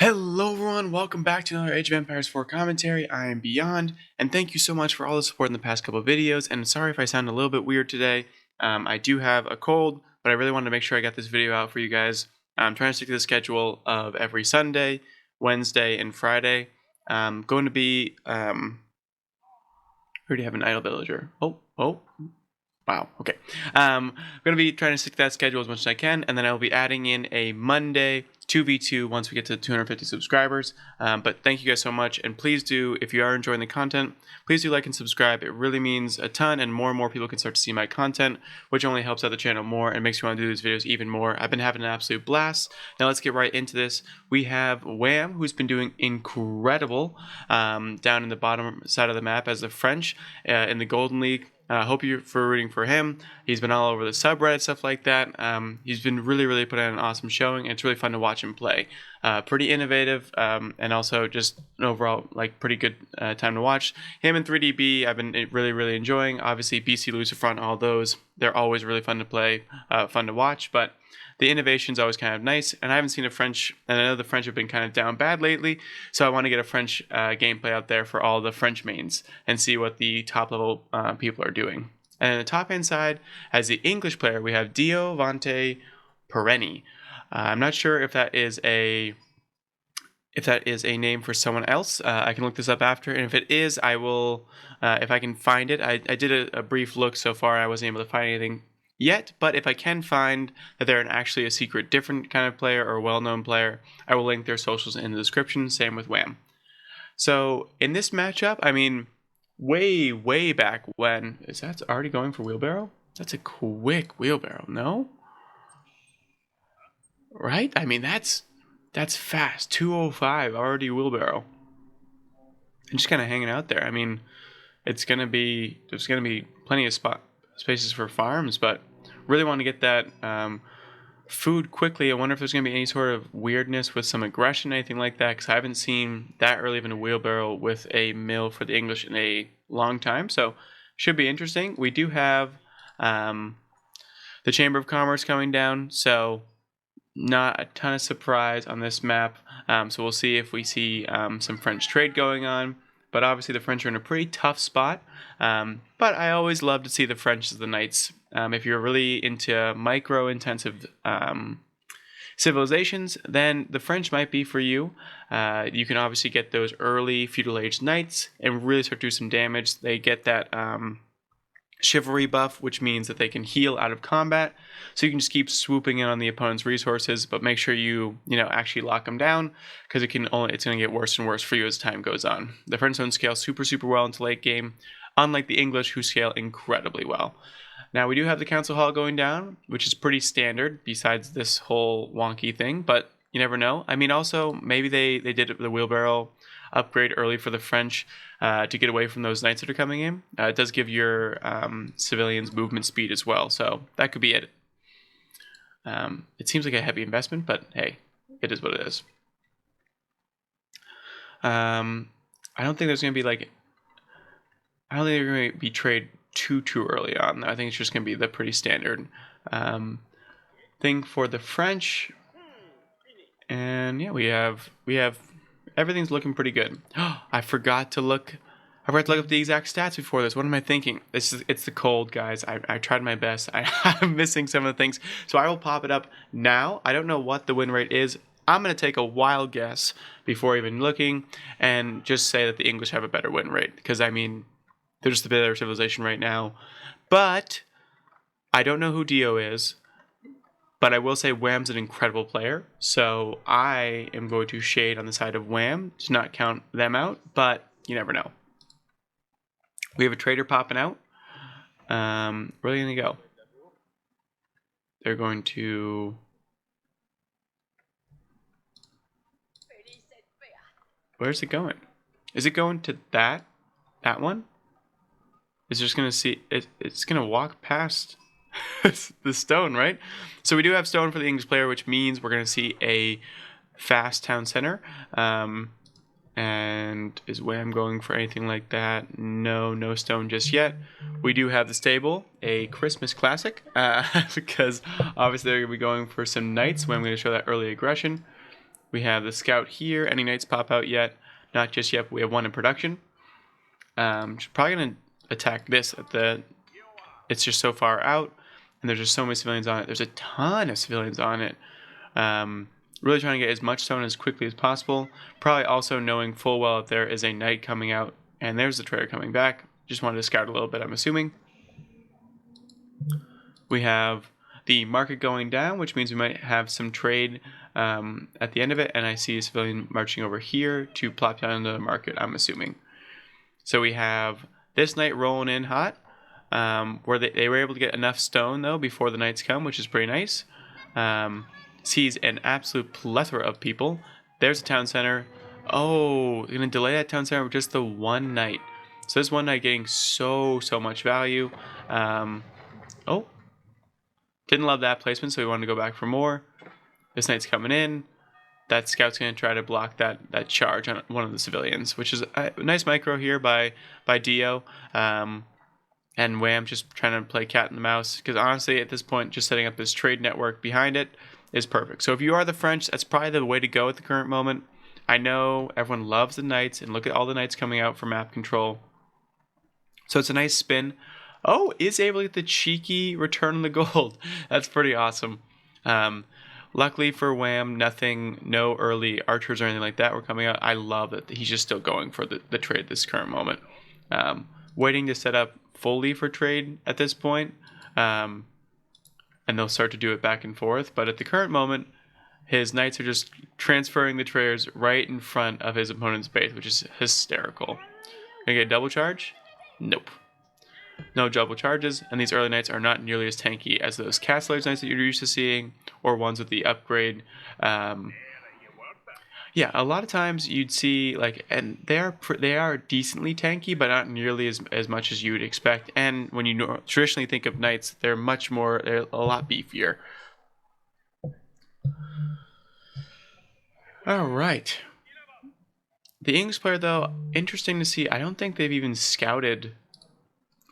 Hello everyone, welcome back to another Age of Empires 4 commentary. I am Beyond, and thank you so much for all the support in the past couple of videos, and sorry if I sound a little bit weird today. I do have a cold, but I really wanted to make sure I got this video out for you guys. I'm trying to stick to the schedule of every Sunday, Wednesday, and Friday. Going to be, I already have an idle villager. Wow, okay. I'm going to be trying to stick to that schedule as much as I can, and then I'll be adding in a Monday 2v2 once we get to 250 subscribers. But thank you guys so much, and please do, if you are enjoying the content, please do like and subscribe. It really means a ton, and more people can start to see my content, which only helps out the channel more and makes me want to do these videos even more. I've been having an absolute blast. Now let's get right into this. We have Wham, who's been doing incredible down in the bottom side of the map as the French in the Golden League. Hope you're rooting for him. He's been all over the subreddit, stuff like that. He's been really putting on an awesome showing, and it's really fun to watch him play. Pretty innovative, and also just an overall pretty good time to watch. Him and 3DB, I've been really enjoying. Obviously, BC Lucifer, all those, they're always really fun to play, fun to watch, but the innovation's always kind of nice, and I haven't seen a French, and I know the French have been kind of down bad lately, so I want to get a French gameplay out there for all the French mains and see what the top level people are doing. And on the top hand side, as the English player, we have Dio Vante Perenni. I'm not sure if that is a name for someone else. I can look this up after, and if it is, I will, if I can find it. I did a brief look so far. I wasn't able to find anything yet, but if I can find that they're actually a secret different kind of player or well-known player, I will link their socials in the description. Same with Wham. So in this matchup, I mean, way back when, is that already going for wheelbarrow? That's a quick wheelbarrow, no? Right? I mean, that's fast. 205 already wheelbarrow. And just kind of hanging out there. I mean, there's gonna be plenty of spaces for farms, but really want to get that food quickly. I wonder if there's going to be any sort of weirdness with some aggression, anything like that, because I haven't seen that early of a wheelbarrow with a mill for the English in a long time, so should be interesting. We do have the Chamber of Commerce coming down, so not a ton of surprise on this map. So we'll see if we see some French trade going on. But obviously the French are in a pretty tough spot. But I always love to see the French as the knights. If you're really into micro-intensive civilizations, then the French might be for you. You can obviously get those early feudal age knights and really start to do some damage. They get that chivalry buff, which means that they can heal out of combat, so you can just keep swooping in on the opponent's resources, but make sure you actually lock them down, because it's going to get worse and worse for you as time goes on. The French don't scale super well into late game, unlike the English, who scale incredibly well. Now we do have the council hall going down, which is pretty standard besides this whole wonky thing, but you never know. I mean, also maybe they did the wheelbarrow upgrade early for the French to get away from those knights that are coming in. It does give your civilians movement speed as well, so that could be it. It seems like a heavy investment, but hey, it is what it is. I don't think there's going to be I don't think they're going to be trade too early on. I think it's just going to be the pretty standard thing for the French. And yeah, we have everything's looking pretty good. I forgot to look up the exact stats before this. What am I thinking? It's the cold, guys. I tried my best. I'm missing some of the things, so I will pop it up now. I don't know what the win rate is. I'm going to take a wild guess before even looking and just say that the English have a better win rate, because I mean, they're just a better civilization right now. But I don't know who Dio is. But I will say Wham's an incredible player, so I am going to shade on the side of Wham to not count them out, but you never know. We have a trader popping out. Where are they going to go? They're going to... Where's it going? Is it going to that one? It's just going to see... It's going to walk past... the stone, right? So we do have stone for the English player, which means we're going to see a fast town center. And is Wham going for anything like that? No stone just yet. We do have the stable, a Christmas classic, because obviously they're going to be going for some knights when I'm going to show that early aggression. We have the scout here. Any knights pop out yet? Not just yet, but we have one in production. Probably going to attack this at the... It's just so far out, and there's just so many civilians on it. There's a ton of civilians on it. Really trying to get as much stone as quickly as possible. Probably also knowing full well if there is a knight coming out, and there's the trader coming back. Just wanted to scout a little bit, I'm assuming. We have the market going down, which means we might have some trade at the end of it, and I see a civilian marching over here to plop down into the market, I'm assuming. So we have this knight rolling in hot, where they were able to get enough stone, though, before the knights come, which is pretty nice. Sees an absolute plethora of people. There's a town center. Oh, they're going to delay that town center with just the one knight. So this one knight getting so much value. Oh, didn't love that placement, so we wanted to go back for more. This knight's coming in. That scout's going to try to block that charge on one of the civilians, which is a nice micro here by Dio. And Wham just trying to play cat and the mouse, because honestly, at this point, just setting up this trade network behind it is perfect. So if you are the French, that's probably the way to go at the current moment. I know everyone loves the knights, and look at all the knights coming out for map control. So it's a nice spin. Oh, is able to get the cheeky return on the gold. That's pretty awesome. Luckily for Wham, no early archers or anything like that were coming out. I love that he's just still going for the trade at this current moment. Waiting to set up fully for trade at this point. And they'll start to do it back and forth. But at the current moment, his knights are just transferring the traders right in front of his opponent's base, which is hysterical. Gonna get a double charge? Nope. No double charges, and these early knights are not nearly as tanky as those Castle Age knights that you're used to seeing, or ones with the upgrade. Yeah, a lot of times you'd see, like, and they are decently tanky, but not nearly as much as you would expect. And when you traditionally think of knights, they're a lot beefier. All right. The English player, though, interesting to see. I don't think they've even scouted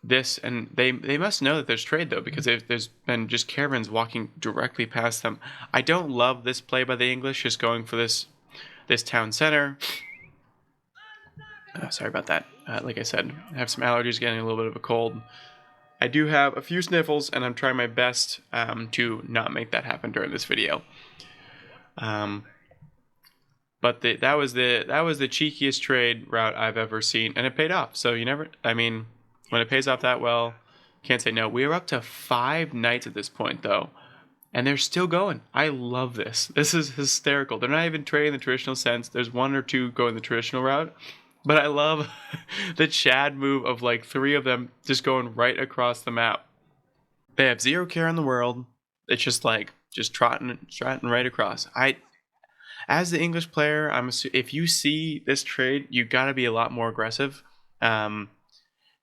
this, and they must know that there's trade, though, because there's been just caravans walking directly past them. I don't love this play by the English, just going for this town center. Sorry about that. Like I said, I have some allergies, getting a little bit of a cold. I do have a few sniffles, and I'm trying my best to not make that happen during this video. But that was the cheekiest trade route I've ever seen, and it paid off. So when it pays off that well, can't say no. We are up to 5 knights at this point, though. And they're still going. I love this. This is hysterical. They're not even trading the traditional sense. There's 1 or 2 going the traditional route. But I love the Chad move of like 3 of them just going right across the map. They have 0 care in the world. It's just trotting right across. As the English player, if you see this trade, you got to be a lot more aggressive.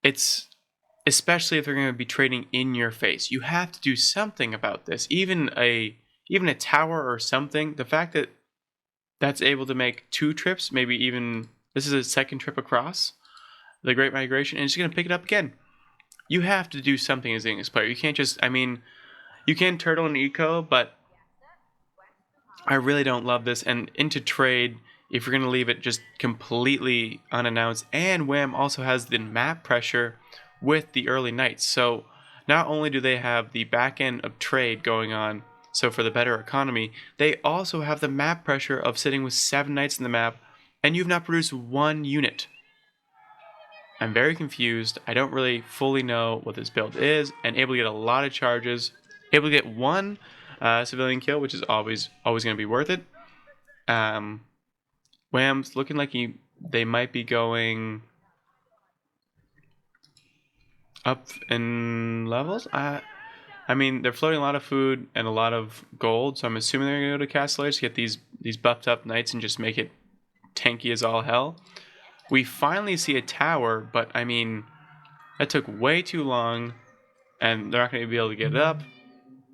It's especially if they're going to be trading in your face. You have to do something about this. Even a tower or something. The fact that that's able to make 2 trips, maybe even this is a second trip across the Great Migration, and it's going to pick it up again. You have to do something as an English player. You can't just, you can turtle and eco, but I really don't love this. And into trade, if you're going to leave it just completely unannounced, and Wham also has the map pressure with the early knights. So not only do they have the back end of trade going on, so for the better economy, they also have the map pressure of sitting with 7 knights in the map, and you've not produced 1 unit. I'm very confused. I don't really fully know what this build is, and able to get a lot of charges, able to get 1 civilian kill, which is always going to be worth it. Wham's looking like they might be going up in levels. They're floating a lot of food and a lot of gold, so I'm assuming they're going to go to Castle Age to get these buffed up knights and just make it tanky as all hell. We finally see a tower, but that took way too long, and they're not going to be able to get it up.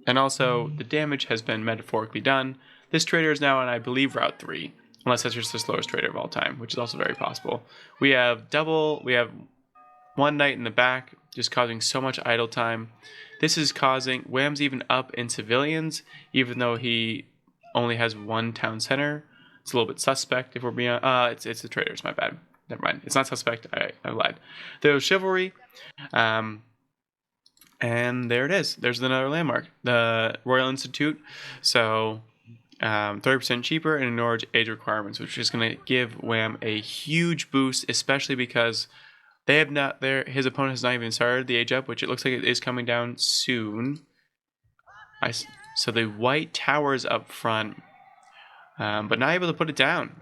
And also, the damage has been metaphorically done. This trader is now on, I believe, Route 3, unless that's just the slowest trader of all time, which is also very possible. We have 1 knight in the back, just causing so much idle time. This is causing Wham's even up in civilians, even though he only has 1 town center. It's a little bit suspect if we're being. It's the traders. My bad. Never mind. It's not suspect. I lied. There's chivalry. And there it is. There's another landmark, the Royal Institute. So 30% cheaper and ignores age requirements, which is going to give Wham a huge boost, especially because they have not. His opponent has not even started the age up, which it looks like it is coming down soon. So the white towers up front, but not able to put it down.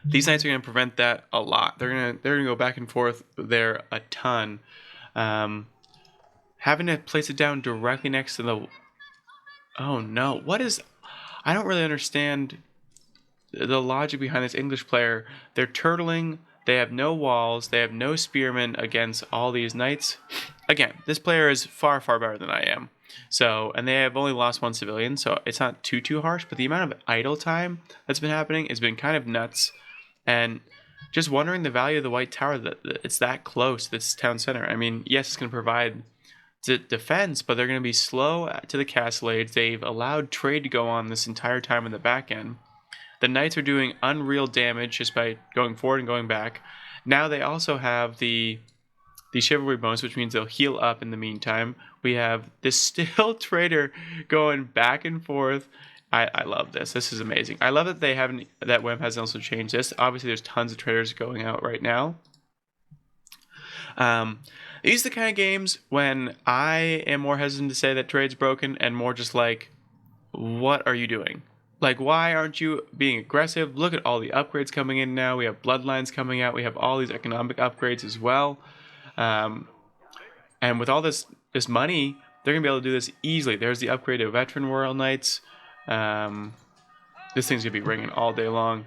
These knights are going to prevent that a lot. They're gonna go back and forth there a ton. Having to place it down directly next to the. Oh no! What is? I don't really understand the logic behind this English player. They're turtling. They have no walls. They have no spearmen against all these knights. Again, this player is far better than I am. So, and they have only lost one civilian, so it's not too harsh. But the amount of idle time that's been happening has been kind of nuts. And just wondering the value of the White Tower, that it's that close to this town center. I mean, yes, it's going to provide defense, but they're going to be slow to the castlades. They've allowed trade to go on this entire time in the back end. The knights are doing unreal damage just by going forward and going back. Now they also have the chivalry bonus, which means they'll heal up in the meantime. We have this still trader going back and forth. I love this. This is amazing. I love that that Wham hasn't also changed this. Obviously, there's tons of traders going out right now. These are the kind of games when I am more hesitant to say that trade's broken and more just like, what are you doing? Like, why aren't you being aggressive? Look at all the upgrades coming in now. We have bloodlines coming out. We have all these economic upgrades as well. And with all this money, they're going to be able to do this easily. There's the upgrade of Veteran Royal Knights. This thing's gonna be ringing all day long.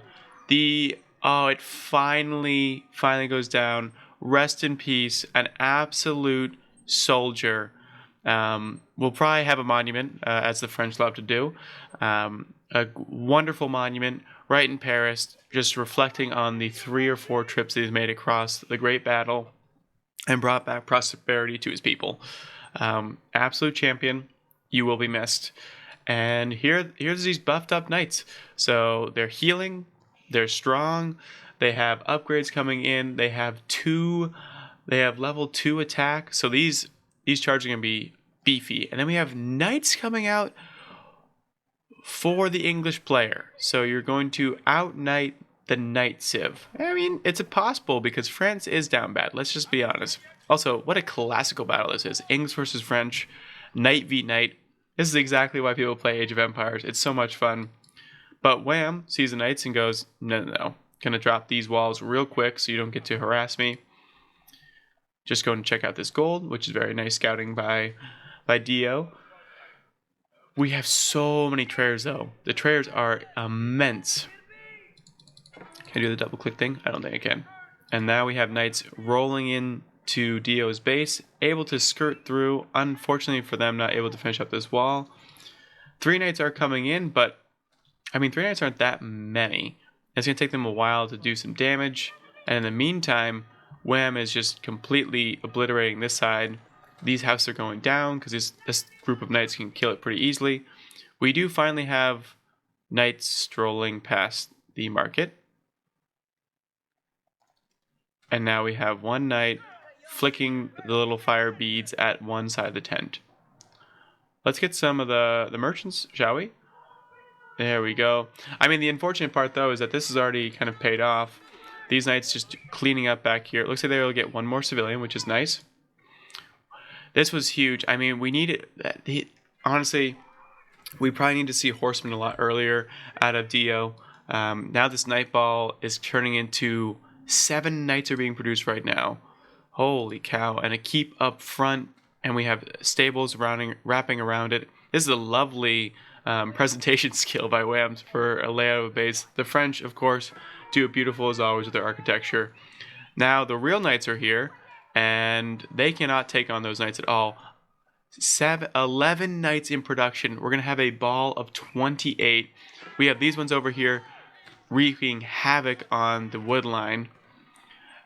It finally goes down. Rest in peace, an absolute soldier. We'll probably have a monument, as the French love to do. A wonderful monument right in Paris, just reflecting on the 3 or 4 trips that he's made across the Great Battle and brought back prosperity to his people. Absolute champion. You will be missed. And here's these buffed up knights. So they're healing, they're strong, they have upgrades coming in, they have level 2 attack. So these charges are gonna be beefy. And then we have knights coming out for the English player. So you're going to out knight the knight civ. I mean, it's possible because France is down bad. Let's just be honest. Also, what a classical battle this is. English versus French, knight v knight. This is exactly why people play Age of Empires. It's so much fun. But Wham sees the knights and goes, no. Gonna drop these walls real quick so you don't get to harass me. Just going to check out this gold, which is very nice scouting by Dio. We have so many traders though. The traders are immense. Can I do the double click thing? I don't think I can. And now we have knights rolling in to Dio's base, able to skirt through. Unfortunately for them, not able to finish up this wall. 3 knights are coming in, but I mean, 3 knights aren't that many. It's going to take them a while to do some damage. And in the meantime, Wham is just completely obliterating this side. These houses are going down because this group of knights can kill it pretty easily. We do finally have knights strolling past the market. And now we have one knight flicking the little fire beads at one side of the tent. Let's get some of the merchants, shall we? There we go. I mean, the unfortunate part, though, is that this is already kind of paid off. These knights just cleaning up back here. It looks like they'll get one more civilian, which is nice. This was huge. I mean, we needed... Honestly, we probably need to see horsemen a lot earlier out of Dio. Now this night ball is turning into 7 knights are being produced right now. Holy cow. And a keep up front. And we have stables wrapping around it. This is a lovely presentation skill by Wham for a layout of a base. The French, of course, do it beautiful as always with their architecture. Now the real knights are here. And they cannot take on those knights at all. 11 knights in production. We're going to have a ball of 28. We have these ones over here wreaking havoc on the wood line.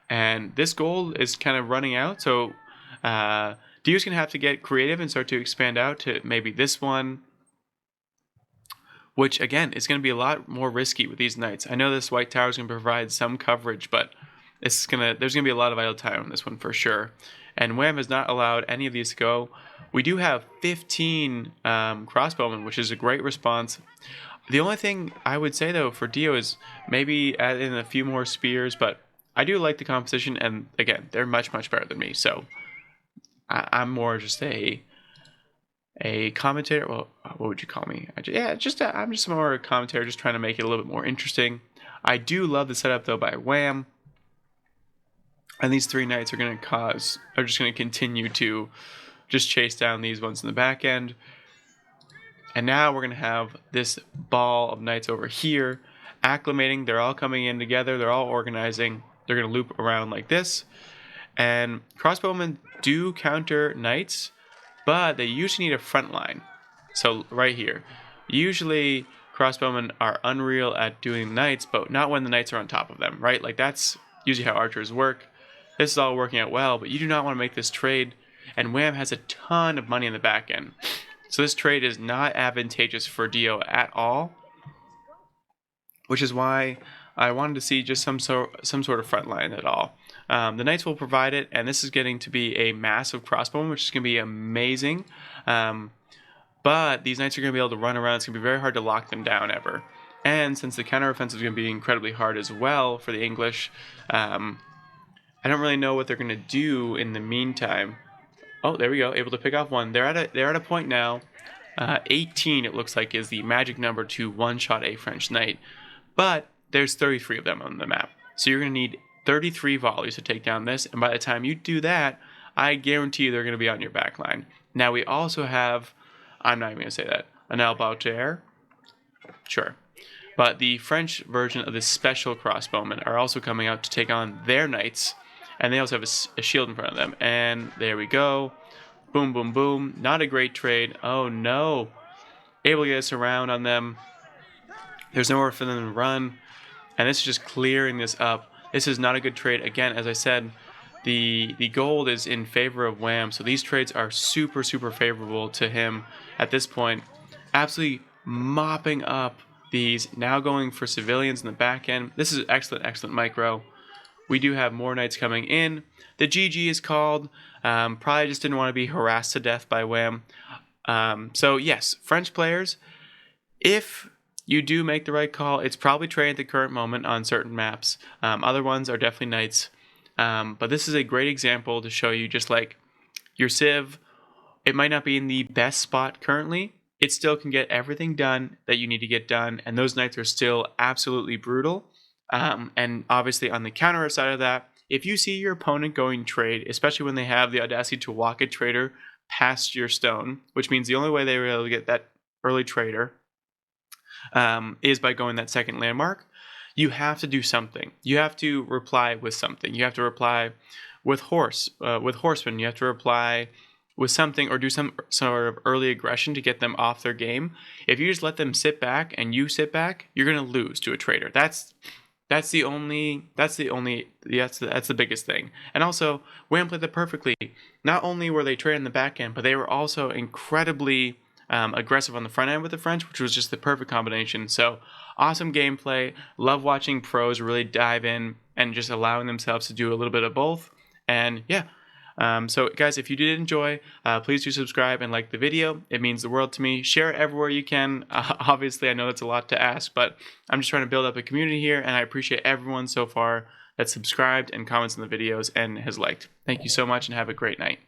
And this gold is kind of running out. So Dio's going to have to get creative and start to expand out to maybe this one. which again is going to be a lot more risky with these knights. I know this white tower is going to provide some coverage, but there's going to be a lot of idle time on this one for sure. And Wham has not allowed any of these to go. We do have 15 crossbowmen, which is a great response. The only thing I would say though for Dio is maybe add in a few more spears, but I do like the composition, and again, they're much better than me. So I'm more just a commentator. Well, what would you call me? I'm just more a commentator, just trying to make it a little bit more interesting. I do love the setup though by Wham, and these 3 knights are just going to continue to just chase down these ones in the back end. And now we're going to have this ball of knights over here acclimating. They're all coming in together. They're all organizing. They're going to loop around like this. And crossbowmen do counter knights, but they usually need a front line. So right here, usually crossbowmen are unreal at doing knights, but not when the knights are on top of them, right? Like that's usually how archers work. This is all working out well, but you do not want to make this trade. And Wham has a ton of money in the back end. So this trade is not advantageous for Dio at all, which is why I wanted to see just some sort of front line at all. The knights will provide it, and this is getting to be a massive crossbow, which is going to be amazing. But these knights are going to be able to run around. It's going to be very hard to lock them down ever. And since the counteroffensive is going to be incredibly hard as well for the English, I don't really know what they're going to do in the meantime. Oh, there we go. Able to pick off one. They're at a point now. 18, it looks like, is the magic number to one-shot a French knight. But there's 33 of them on the map. So you're going to need 33 volleys to take down this. And by the time you do that, I guarantee you they're going to be on your back line. Now, we also have, I'm not even going to say that, an Albautier. Sure. But the French version of this special crossbowmen are also coming out to take on their knights. And they also have a shield in front of them. And there we go. Boom, boom, boom. Not a great trade. Oh, no. Able to get us around on them. There's nowhere for them to run. And this is just clearing this up. This is not a good trade. Again, as I said, the gold is in favor of Wham. So these trades are super favorable to him at this point. Absolutely mopping up these. Now going for civilians in the back end. This is excellent micro. We do have more knights coming in. The GG is called. Probably just didn't want to be harassed to death by Wham. So yes, French players, if you do make the right call, it's probably trade at the current moment on certain maps. Other ones are definitely knights. But this is a great example to show you just like your Civ, it might not be in the best spot currently. It still can get everything done that you need to get done. And those knights are still absolutely brutal. And obviously on the counter side of that, if you see your opponent going trade, especially when they have the audacity to walk a trader past your stone, which means the only way they were able to get that early trader is by going that second landmark, you have to do something. You have to reply with something. You have to reply with horsemen. You have to reply with something or do some sort of early aggression to get them off their game. If you just let them sit back and you sit back, you're going to lose to a trader. That's the biggest thing. And also, Wham played that perfectly. Not only were they trading the back end, but they were also incredibly aggressive on the front end with the French, which was just the perfect combination. So awesome gameplay. Love watching pros really dive in and just allowing themselves to do a little bit of both. And yeah. So guys, if you did enjoy, please do subscribe and like the video. It means the world to me. Share it everywhere you can. Obviously, I know that's a lot to ask, but I'm just trying to build up a community here, and I appreciate everyone so far that's subscribed and comments on the videos and has liked. Thank you so much, and have a great night.